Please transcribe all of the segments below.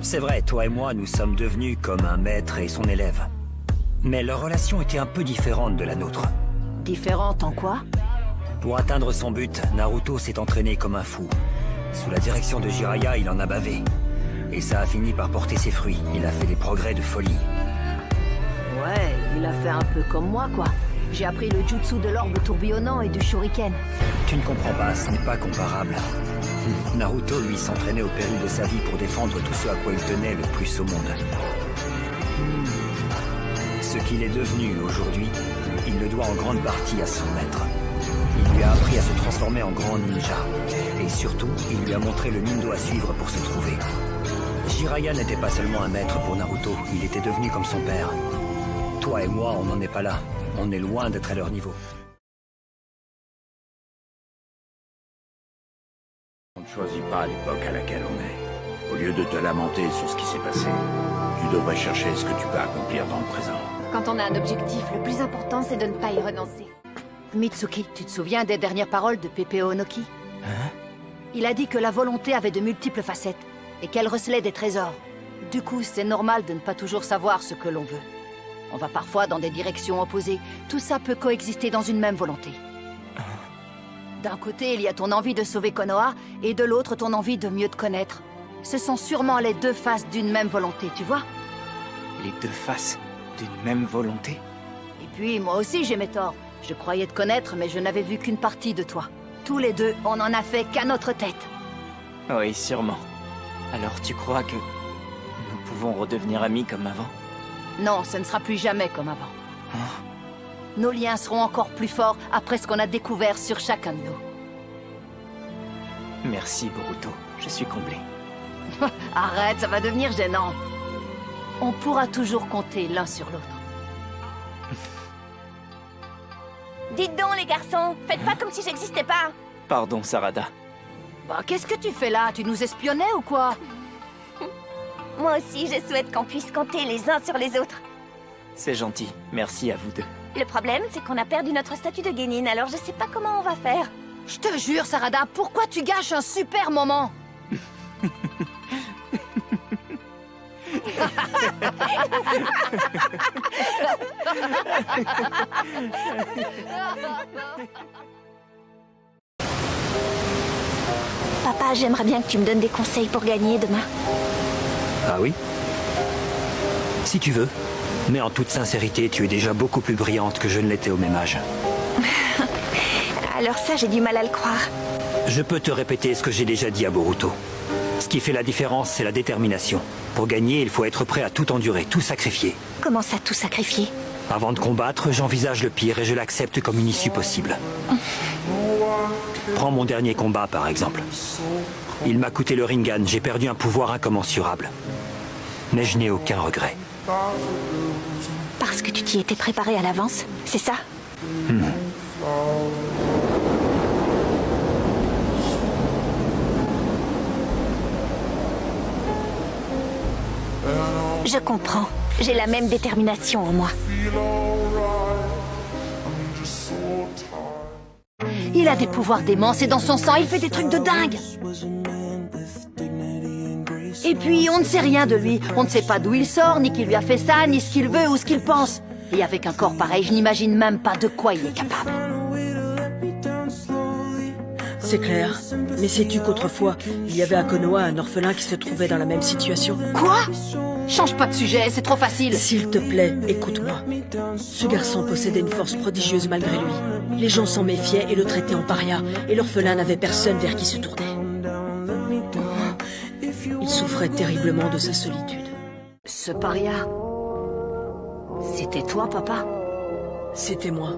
C'est vrai, toi et moi, nous sommes devenus comme un maître et son élève. Mais leur relation était un peu différente de la nôtre. Différente en quoi? Pour atteindre son but, Naruto s'est entraîné comme un fou. Sous la direction de Jiraiya, il en a bavé. Et ça a fini par porter ses fruits. Il a fait des progrès de folie. Ouais, il a fait un peu comme moi, quoi. J'ai appris le jutsu de l'orbe tourbillonnant et du shuriken. Tu ne comprends pas, ce n'est pas comparable. Naruto, lui, s'entraînait au péril de sa vie pour défendre tout ce à quoi il tenait le plus au monde. Ce qu'il est devenu aujourd'hui, il le doit en grande partie à son maître. Il lui a appris à se transformer en grand ninja. Et surtout, il lui a montré le Nindo à suivre pour se trouver. Jiraiya n'était pas seulement un maître pour Naruto, il était devenu comme son père. Toi et moi, on n'en est pas là. On est loin d'être à leur niveau. On ne choisit pas l'époque à laquelle on est. Au lieu de te lamenter sur ce qui s'est passé, tu devrais chercher ce que tu peux accomplir dans le présent. Quand on a un objectif, le plus important, c'est de ne pas y renoncer. Mitsuki, tu te souviens des dernières paroles de Pepe Onoki? Hein? Il a dit que la volonté avait de multiples facettes et qu'elle recelait des trésors. Du coup, c'est normal de ne pas toujours savoir ce que l'on veut. On va parfois dans des directions opposées. Tout ça peut coexister dans une même volonté. D'un côté, il y a ton envie de sauver Konoha, et de l'autre, ton envie de mieux te connaître. Ce sont sûrement les deux faces d'une même volonté, tu vois? Les deux faces d'une même volonté? Et puis, moi aussi, j'ai mes torts. Je croyais te connaître, mais je n'avais vu qu'une partie de toi. Tous les deux, on en a fait qu'à notre tête. Oui, sûrement. Alors tu crois que nous pouvons redevenir amis comme avant? Non, ce ne sera plus jamais comme avant. Hein? Nos liens seront encore plus forts après ce qu'on a découvert sur chacun de nous. Merci, Boruto. Je suis comblé. Arrête, ça va devenir gênant. On pourra toujours compter l'un sur l'autre. Dites donc, les garçons, faites pas comme si j'existais pas. Pardon, Sarada. Bah, qu'est-ce que tu fais là? Tu nous espionnais ou quoi? Moi aussi, je souhaite qu'on puisse compter les uns sur les autres. C'est gentil. Merci à vous deux. Le problème, c'est qu'on a perdu notre statut de Genin, alors je sais pas comment on va faire. Je te jure, Sarada, pourquoi tu gâches un super moment? Papa, j'aimerais bien que tu me donnes des conseils pour gagner demain. Ah oui? Si tu veux. Mais en toute sincérité, tu es déjà beaucoup plus brillante que je ne l'étais au même âge. Alors ça, j'ai du mal à le croire. Je peux te répéter ce que j'ai déjà dit à Boruto. Ce qui fait la différence, c'est la détermination. Pour gagner, il faut être prêt à tout endurer, tout sacrifier. Comment ça, tout sacrifier? Avant de combattre, j'envisage le pire et je l'accepte comme une issue possible. Prends mon dernier combat, par exemple. Il m'a coûté le Rinnegan, j'ai perdu un pouvoir incommensurable. Mais je n'ai aucun regret. Parce que tu t'y étais préparé à l'avance, c'est ça? Je comprends. J'ai la même détermination en moi. Il a des pouvoirs déments, c'est dans son sang, il fait des trucs de dingue. Et puis, on ne sait rien de lui. On ne sait pas d'où il sort, ni qui lui a fait ça, ni ce qu'il veut ou ce qu'il pense. Et avec un corps pareil, je n'imagine même pas de quoi il est capable. C'est clair. Mais sais-tu qu'autrefois, il y avait à Konoha un orphelin qui se trouvait dans la même situation? Quoi? Change pas de sujet, c'est trop facile. S'il te plaît, écoute-moi. Ce garçon possédait une force prodigieuse malgré lui. Les gens s'en méfiaient et le traitaient en paria, et l'orphelin n'avait personne vers qui se tourner. Il souffrait terriblement de sa solitude. Ce paria... C'était toi, papa? C'était moi.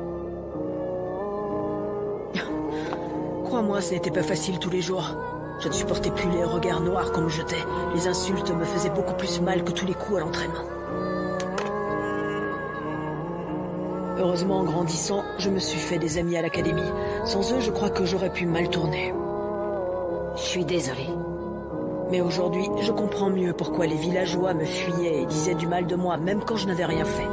Crois-moi, ce n'était pas facile tous les jours. Je ne supportais plus les regards noirs qu'on me jetait. Les insultes me faisaient beaucoup plus mal que tous les coups à l'entraînement. Heureusement, en grandissant, je me suis fait des amis à l'académie. Sans eux, je crois que j'aurais pu mal tourner. Je suis désolée. Mais aujourd'hui, je comprends mieux pourquoi les villageois me fuyaient et disaient du mal de moi, même quand je n'avais rien fait.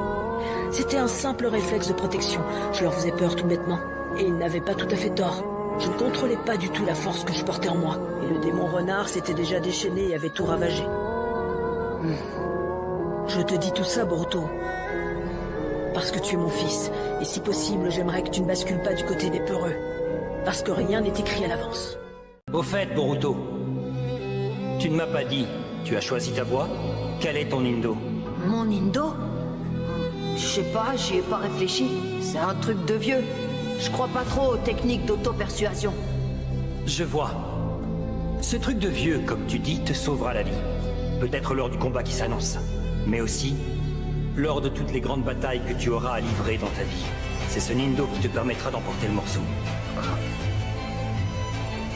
C'était un simple réflexe de protection. Je leur faisais peur tout bêtement. Et ils n'avaient pas tout à fait tort. Je ne contrôlais pas du tout la force que je portais en moi. Et le démon renard s'était déjà déchaîné et avait tout ravagé. Je te dis tout ça, Boruto. Parce que tu es mon fils. Et si possible, j'aimerais que tu ne bascules pas du côté des peureux. Parce que rien n'est écrit à l'avance. Au fait, Boruto, tu ne m'as pas dit, tu as choisi ta voie? Quel est ton Indo? Mon Indo? Je sais pas, j'y ai pas réfléchi. C'est un truc de vieux. Je crois pas trop aux techniques d'auto-persuasion. Je vois. Ce truc de vieux, comme tu dis, te sauvera la vie. Peut-être lors du combat qui s'annonce, mais aussi lors de toutes les grandes batailles que tu auras à livrer dans ta vie. C'est ce Nindo qui te permettra d'emporter le morceau.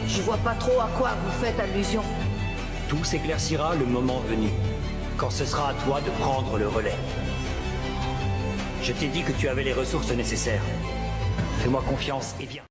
Je vois pas trop à quoi vous faites allusion. Tout s'éclaircira le moment venu, quand ce sera à toi de prendre le relais. Je t'ai dit que tu avais les ressources nécessaires. Fais-moi confiance et viens.